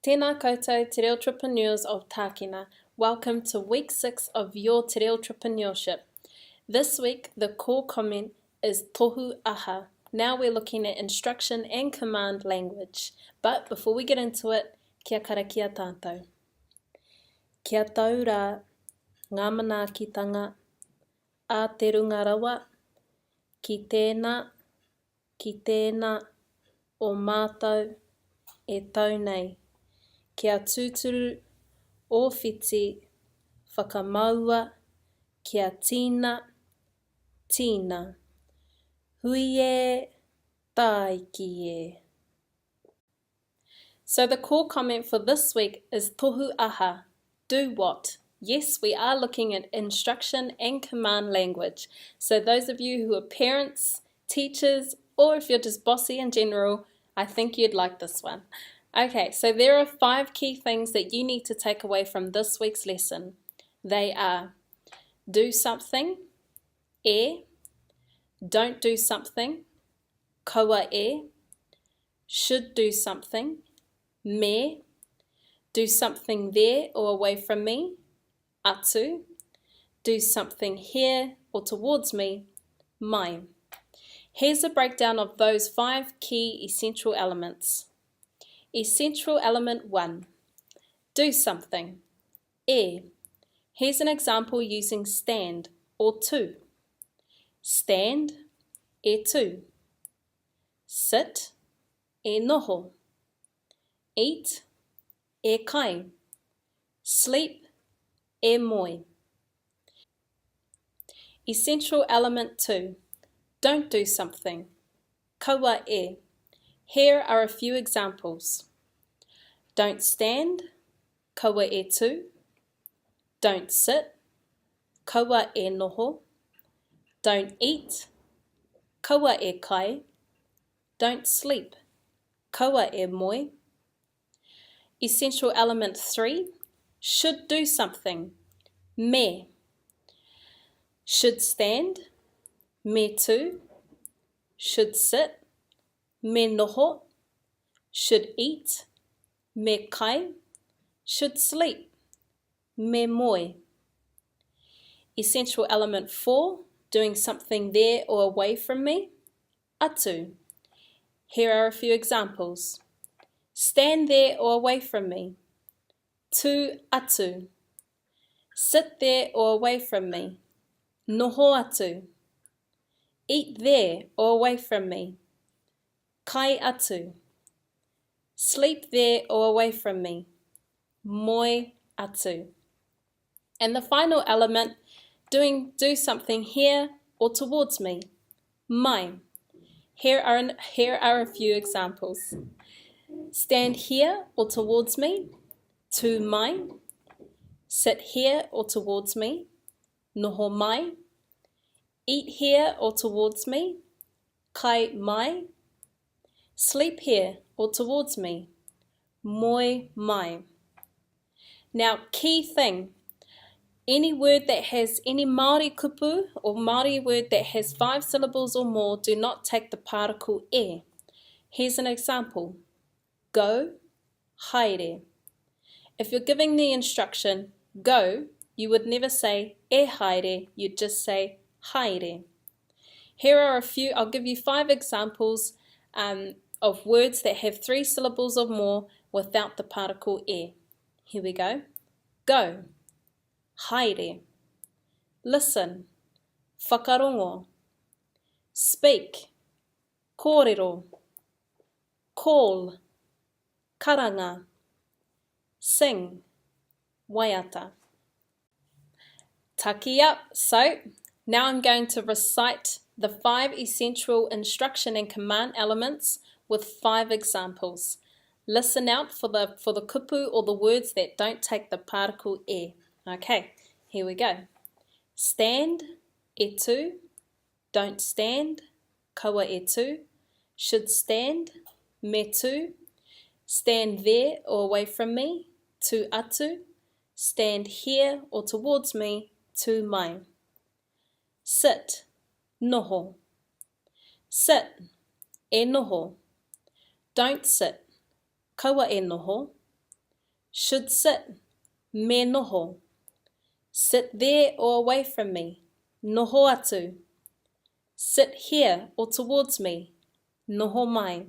Tēnā koutou te Reo-Trepeneurs of Tākina. Welcome to week 6 of your te Reo-Trepreneurship. This week, the core comment is Tohu aha. Now we're looking at instruction and command language. But before we get into it, kia karakia tātou. Kia tau rā, ngā manaakitanga, a te runga rawa, ki tēnā, o mātou, e tau nei. Kia tūturu, o whiti, whakamaua, kia tīna, hui e, tai ki e. So the core comment for this week is tohu aha, do what? Yes, we are looking at instruction and command language. So those of you who are parents, teachers, or if you're just bossy in general, I think you'd like this one. Okay, so there are 5 key things that you need to take away from this week's lesson. They are do something, e, don't do something, kaua e, should do something, me, do something there or away from me, atu, do something here or towards me, mai. Here's a breakdown of those 5 key essential elements. Essential element 1, do something, e. Here's an example using stand or tu. Stand, e tu. Sit, e noho. Eat, e kai. Sleep, e moi. Essential element 2, don't do something, kaua e. Here are a few examples. Don't stand, kaua e tu. Don't sit, kaua e noho. Don't eat, kaua e kai. Don't sleep, kaua e moi. Essential element 3, should do something, me. Should stand, me tu. Should sit, me noho. Should eat, me kai. Should sleep, me moi. Essential element 4, doing something there or away from me, atu. Here are a few examples. Stand there or away from me, tu atu. Sit there or away from me, noho atu. Eat there or away from me, kai atu. Sleep there or away from me, moi atu. And the final element, do something here or towards me, mai. Here are a few examples. Stand here or towards me, tu mai. Sit here or towards me, noho mai. Eat here or towards me, kai mai. Sleep here or towards me, moi mai. Now, key thing, any word that has any Māori kupu or Māori word that has 5 syllables or more, do not take the particle e. Here's an example. Go, haere. If you're giving the instruction, go, you would never say e haere, you'd just say haere. Here are a few, I'll give you 5 examples of words that have 3 syllables or more without the particle e. Here we go. Go, haere. Listen, whakarongo. Speak, kōrero. Call, karanga. Sing, waiata. Taki up. So now I'm going to recite the 5 essential instruction and command elements with 5 examples. Listen out for the kupu or the words that don't take the particle e. Okay, here we go. Stand, e tu. Don't stand, kaua e tu. Should stand, me tu. Stand there or away from me, tu atu. Stand here or towards me, tu mai. Sit, noho. Sit, e noho. Don't sit, kaua e noho. Should sit, me noho. Sit there or away from me, noho atu. Sit here or towards me, noho mai.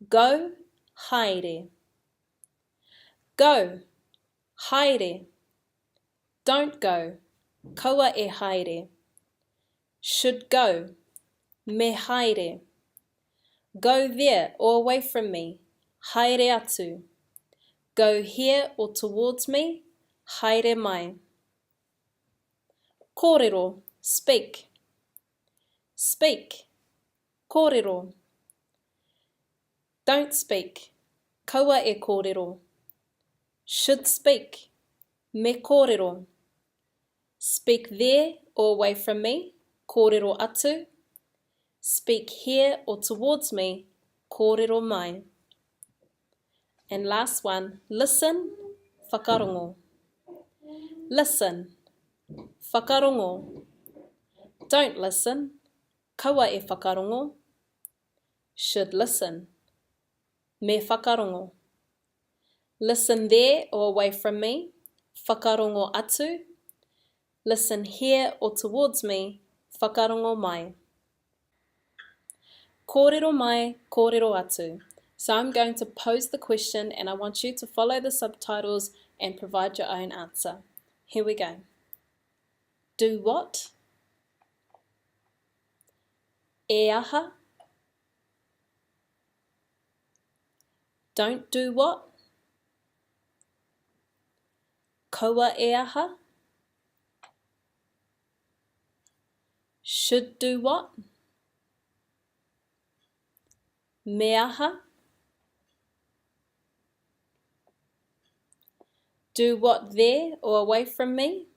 Go, haere. Go, haere. Don't go, kaua e haere. Should go, me haere. Go there or away from me, haere atu. Go here or towards me, haere mai. Kōrero, speak. Speak, kōrero. Don't speak, kaua e kōrero. Should speak, me kōrero. Speak there or away from me, kōrero atu. Speak here or towards me, kōrero mai. And last one, listen, whakarongo. Listen, whakarongo. Don't listen, kaua e whakarongo. Should listen, me whakarongo. Listen there or away from me, whakarongo atu. Listen here or towards me, whakarongo mai. Kōrero mai, kōrero atu. So I'm going to pose the question and I want you to follow the subtitles and provide your own answer. Here we go. Do what? E aha. Don't do what? Kaua e aha. Should do what? Me aha. Do what there or away from me?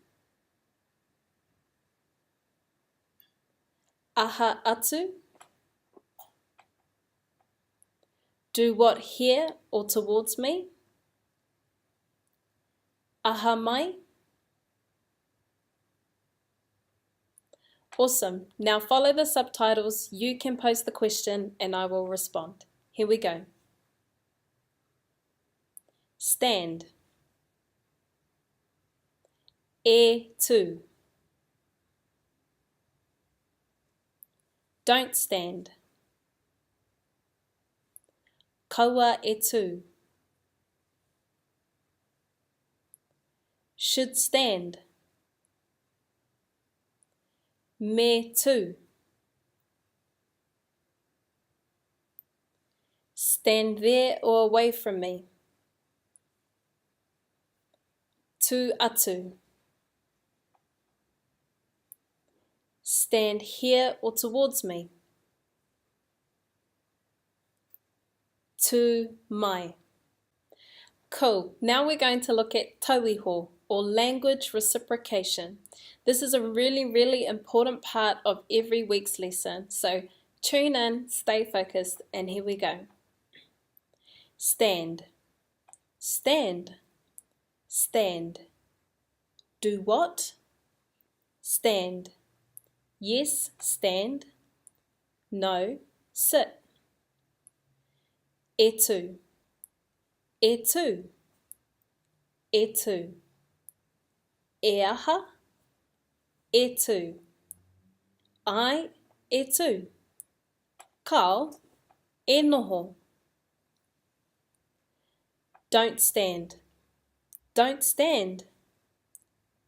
Aha atu. Do what here or towards me? Aha mai. Awesome. Now follow the subtitles. You can pose the question and I will respond. Here we go. Stand. E tu. Don't stand. Kaua e tu. Should stand. Me tu. Stand there or away from me. Tu atu. Stand here or towards me. Tu mai. Cool. Now we're going to look at tauiho, or language reciprocation. This is a really important part of every week's lesson. So tune in, stay focused, and here we go. Stand. Stand. Stand. Do what? Stand. Yes, stand. No, sit. E tu. E tu. E tu. E aha. E tu. Ai, e tu. Kau, e noho. Don't stand. Don't stand.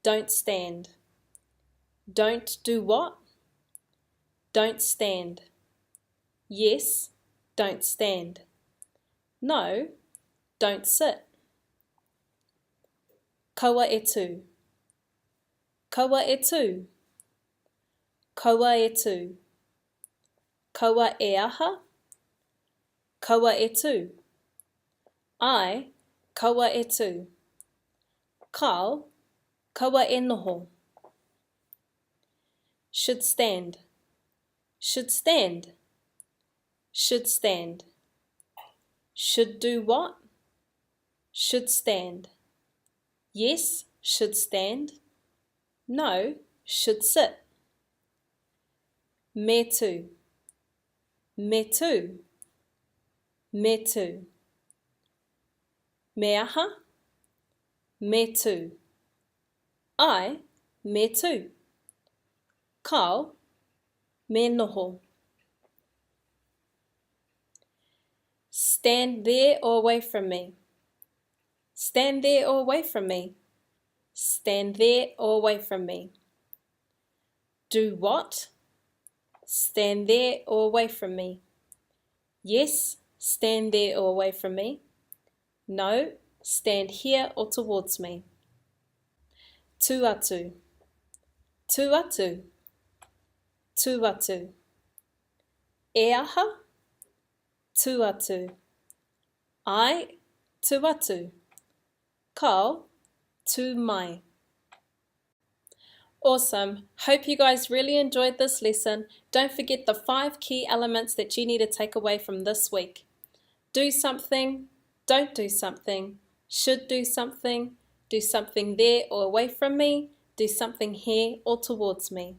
Don't stand. Don't do what? Don't stand. Yes, don't stand. No, don't sit. Kaua e tu. Kaua e tu. Kaua e tu. Kaua e aha. Kaua e tu. Ai, kaua e tu. Kau, kaua e noho. Should stand. Should stand. Should stand. Should do what? Should stand. Yes, should stand. No, should sit. Me tu. Me tu. Me tu. Me aha, me tū. Ai, me tū. Kau, me noho. Stand there or away from me. Stand there or away from me. Stand there or away from me. Do what? Stand there or away from me. Yes, stand there or away from me. No, stand here or towards me. Tū atu. Tū atu. Tū atu. E aha. Tū atu. Ai, tū atu. Kau, tū mai. Awesome. Hope you guys really enjoyed this lesson. Don't forget the 5 key elements that you need to take away from this week. Do something, don't do something, should do something there or away from me, do something here or towards me.